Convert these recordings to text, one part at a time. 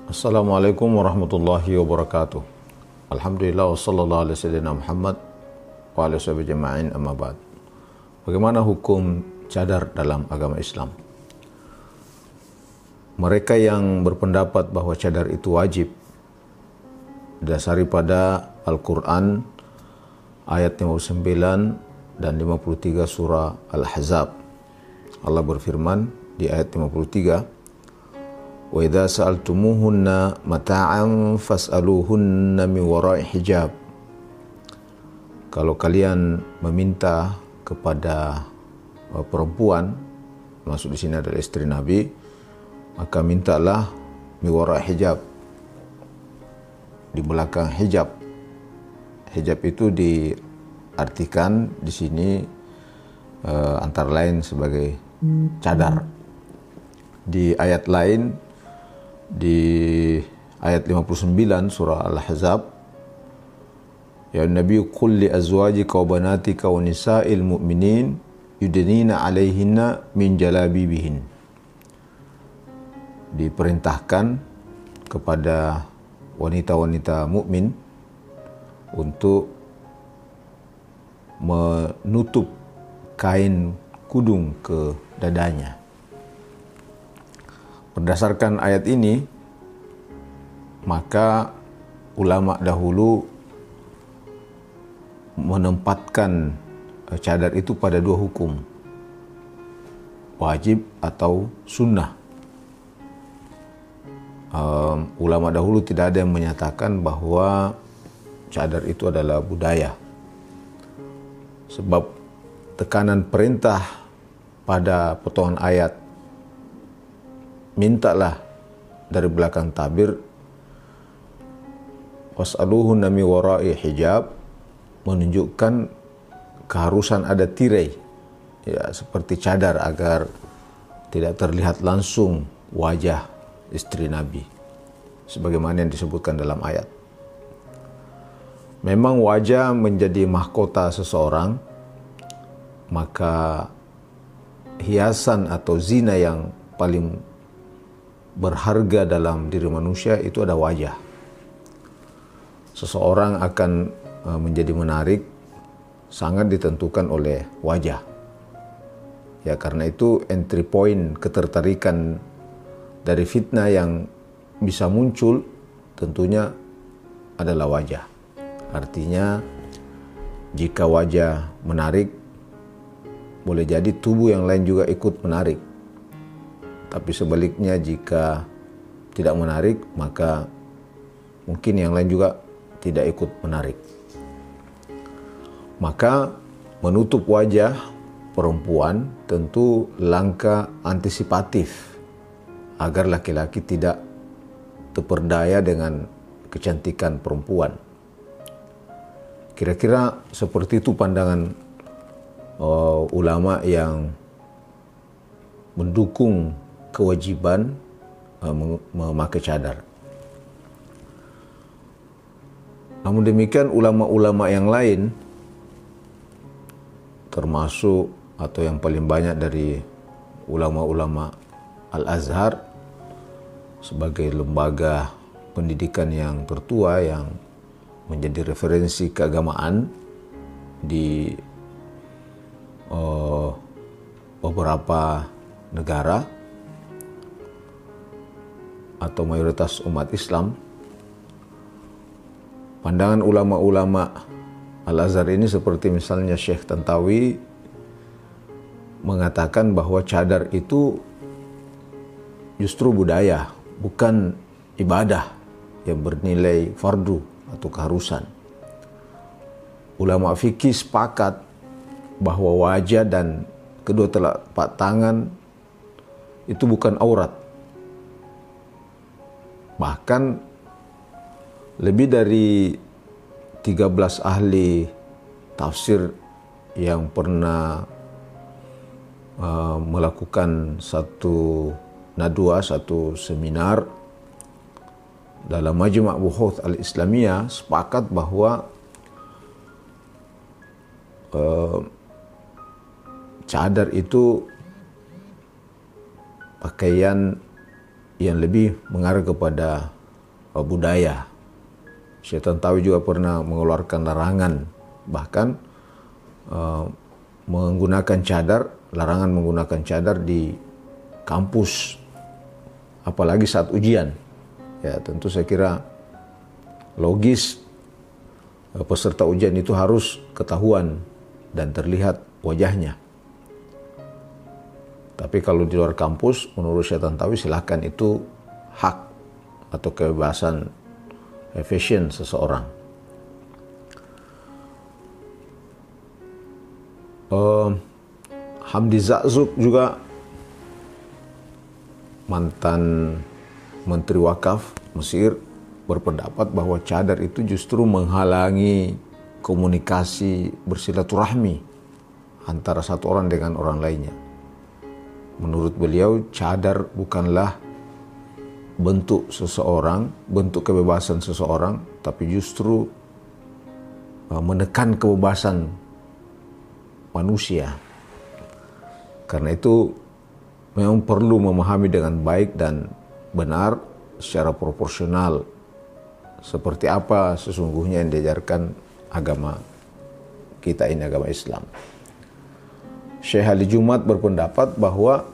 Assalamualaikum warahmatullahi wabarakatuh. Alhamdulillah wassallallahu ala sayyidina Muhammad wa ala sahbihi jama'in amma ba'd. Bagaimana hukum cadar dalam agama Islam? Mereka yang berpendapat bahwa cadar itu wajib didasari pada Al-Quran ayat 59 dan 53 surah Al-Ahzab. Allah berfirman di ayat 53, wa idza sa'altumuhunna mata'an fas'aluhunna min wara'i hijab. Kalau kalian meminta kepada perempuan, masuk di sini adalah istri Nabi, maka mintalah min wara'i hijab, di belakang hijab. Hijab itu diartikan di sini antara lain sebagai cadar. Di ayat lain, di ayat 59 surah Al-Ahzab, ya Nabi qul li azwajika wa banatika wa nisa'il mu'minin yudnina 'alaihinna min jalabibihin. Diperintahkan kepada wanita-wanita mukmin untuk menutup kain kudung ke dadanya. Berdasarkan ayat ini, maka ulama dahulu menempatkan cadar itu pada dua hukum, wajib atau sunnah. Ulama dahulu tidak ada yang menyatakan bahwa cadar itu adalah budaya, sebab tekanan perintah pada potongan ayat mintalah dari belakang tabir was'aluhunna min wara'i hijab menunjukkan keharusan ada tirai, ya, seperti cadar agar tidak terlihat langsung wajah istri Nabi sebagaimana yang disebutkan dalam ayat. Memang wajah menjadi mahkota seseorang, maka hiasan atau zina yang paling berharga dalam diri manusia itu ada wajah. Seseorang akan menjadi menarik sangat ditentukan oleh wajah. Ya, karena itu entry point ketertarikan dari fitnah yang bisa muncul tentunya adalah wajah. Artinya jika wajah menarik, boleh jadi tubuh yang lain juga ikut menarik. Tapi sebaliknya jika tidak menarik, maka mungkin yang lain juga tidak ikut menarik. Maka menutup wajah perempuan tentu langkah antisipatif agar laki-laki tidak terperdaya dengan kecantikan perempuan. Kira-kira seperti itu pandangan ulama yang mendukung kewajiban memakai cadar. Namun demikian ulama-ulama yang lain, termasuk atau yang paling banyak dari ulama-ulama Al-Azhar sebagai lembaga pendidikan yang tertua yang menjadi referensi keagamaan di beberapa negara atau mayoritas umat Islam, pandangan ulama-ulama Al-Azhar ini seperti misalnya Syekh Tantawi mengatakan bahwa cadar itu justru budaya, bukan ibadah yang bernilai fardu atau keharusan. Ulama fikih sepakat bahwa wajah dan kedua telapak tangan itu bukan aurat. Bahkan lebih dari 13 ahli tafsir yang pernah melakukan satu nadwa, satu seminar dalam Majma' Buhuth Al-Islamiyah sepakat bahwa cadar itu pakaian yang lebih mengarah kepada budaya. Syekh Tantawi juga pernah mengeluarkan larangan, bahkan menggunakan cadar, larangan menggunakan cadar di kampus, apalagi saat ujian. Ya, tentu saya kira logis peserta ujian itu harus ketahuan dan terlihat wajahnya. Tapi kalau di luar kampus, menurut Syekh Tantawi silakan, itu hak atau kebebasan fashion seseorang. Hamdi Za'zuk juga, mantan Menteri Wakaf Mesir, berpendapat bahwa cadar itu justru menghalangi komunikasi bersilaturahmi antara satu orang dengan orang lainnya. Menurut beliau, cadar bukanlah bentuk seseorang, bentuk kebebasan seseorang, tapi justru menekan kebebasan manusia. Karena itu memang perlu memahami dengan baik dan benar secara proporsional seperti apa sesungguhnya yang diajarkan agama kita ini, agama Islam. Syekh Ali Jumat berpendapat bahwa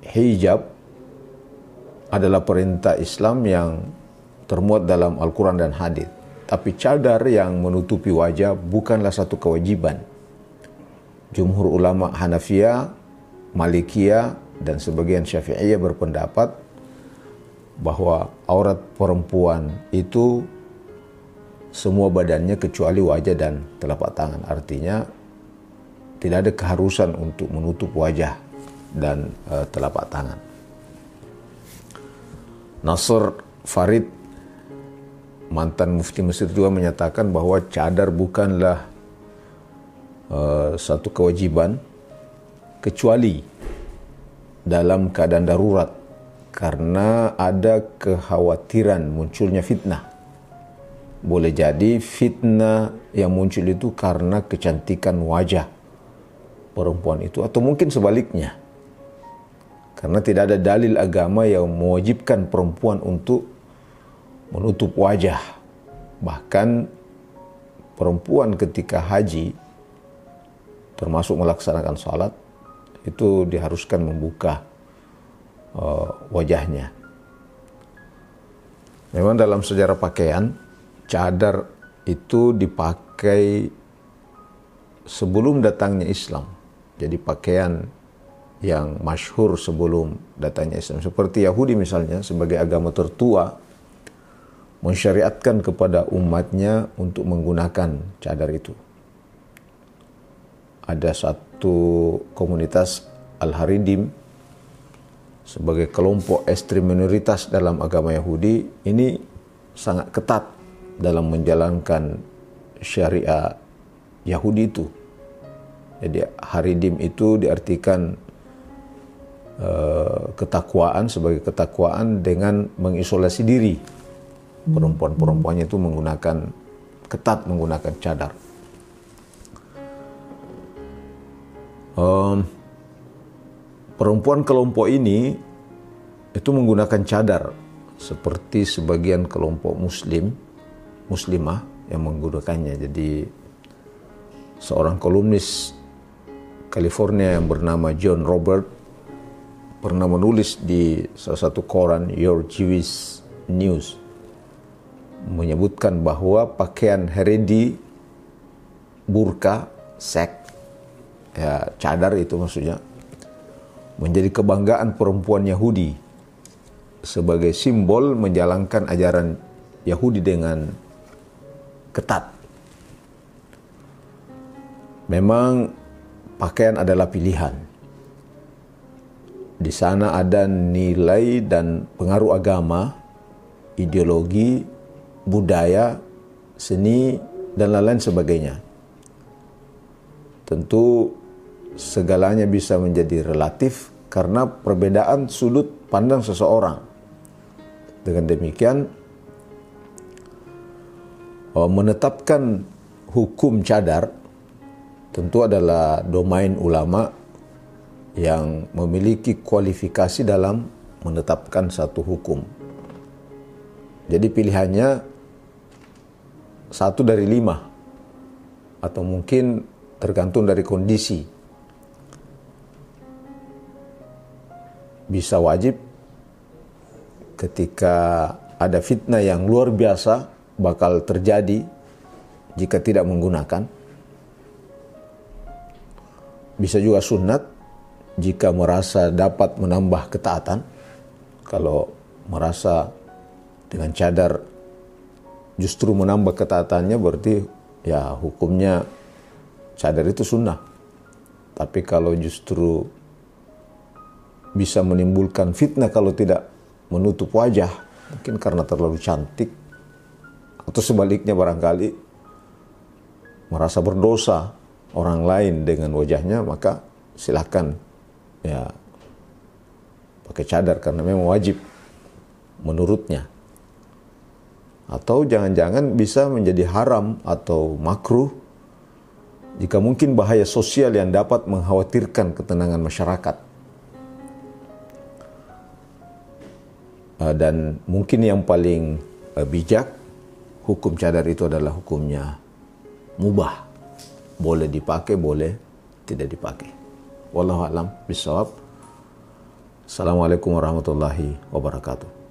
hijab adalah perintah Islam yang termuat dalam Al-Quran dan hadis. Tapi cadar yang menutupi wajah bukanlah satu kewajiban. Jumhur ulama Hanafiyah, Malikiyah, dan sebagian Syafi'iyah berpendapat bahwa aurat perempuan itu semua badannya kecuali wajah dan telapak tangan. Artinya tidak ada keharusan untuk menutup wajah dan telapak tangan. Nasr Farid, mantan mufti Mesir, juga menyatakan bahwa cadar bukanlah satu kewajiban kecuali dalam keadaan darurat, karena ada kekhawatiran munculnya fitnah. Boleh jadi fitnah yang muncul itu karena kecantikan wajah perempuan itu, atau mungkin sebaliknya, karena tidak ada dalil agama yang mewajibkan perempuan untuk menutup wajah. Bahkan perempuan ketika haji, termasuk melaksanakan salat, itu diharuskan membuka wajahnya. Memang dalam sejarah pakaian, cadar itu dipakai sebelum datangnya Islam. Jadi pakaian yang masyhur sebelum datangnya Islam. Seperti Yahudi misalnya, sebagai agama tertua, mensyariatkan kepada umatnya untuk menggunakan cadar itu. Ada satu komunitas Al-Haridim sebagai kelompok ekstrem minoritas dalam agama Yahudi, ini sangat ketat dalam menjalankan syariat Yahudi itu. Jadi Haridim itu diartikan ketakwaan, sebagai ketakwaan dengan mengisolasi diri. Perempuan-perempuannya itu ketat menggunakan cadar. Perempuan kelompok ini itu menggunakan cadar seperti sebagian kelompok muslimah yang menggunakannya. Jadi seorang kolumnis California yang bernama John Robert pernah menulis di salah satu koran, Your Jewish News, menyebutkan bahwa pakaian Haredi, burka, cadar itu maksudnya, menjadi kebanggaan perempuan Yahudi sebagai simbol menjalankan ajaran Yahudi dengan ketat. Memang pakaian adalah pilihan. Di sana ada nilai dan pengaruh agama, ideologi, budaya, seni, dan lain-lain sebagainya. Tentu segalanya bisa menjadi relatif karena perbedaan sudut pandang seseorang. Dengan demikian, menetapkan hukum cadar tentu adalah domain ulama yang memiliki kualifikasi dalam menetapkan satu hukum. Jadi pilihannya satu dari 5, atau mungkin tergantung dari kondisi. Bisa wajib ketika ada fitnah yang luar biasa bakal terjadi jika tidak menggunakan. Bisa juga sunat jika merasa dapat menambah ketaatan. Kalau merasa dengan cadar justru menambah ketaatannya, berarti ya hukumnya cadar itu sunnah. Tapi kalau justru bisa menimbulkan fitnah kalau tidak menutup wajah, mungkin karena terlalu cantik, atau sebaliknya barangkali merasa berdosa orang lain dengan wajahnya, maka silakan ya pakai cadar karena memang wajib menurutnya. Atau jangan-jangan bisa menjadi haram atau makruh jika mungkin bahaya sosial yang dapat mengkhawatirkan ketenangan masyarakat. Dan mungkin yang paling bijak, hukum cadar itu adalah hukumnya mubah. Boleh dipakai, boleh tidak dipakai. Wallahu a'lam bishawab. Assalamualaikum warahmatullahi wabarakatuh.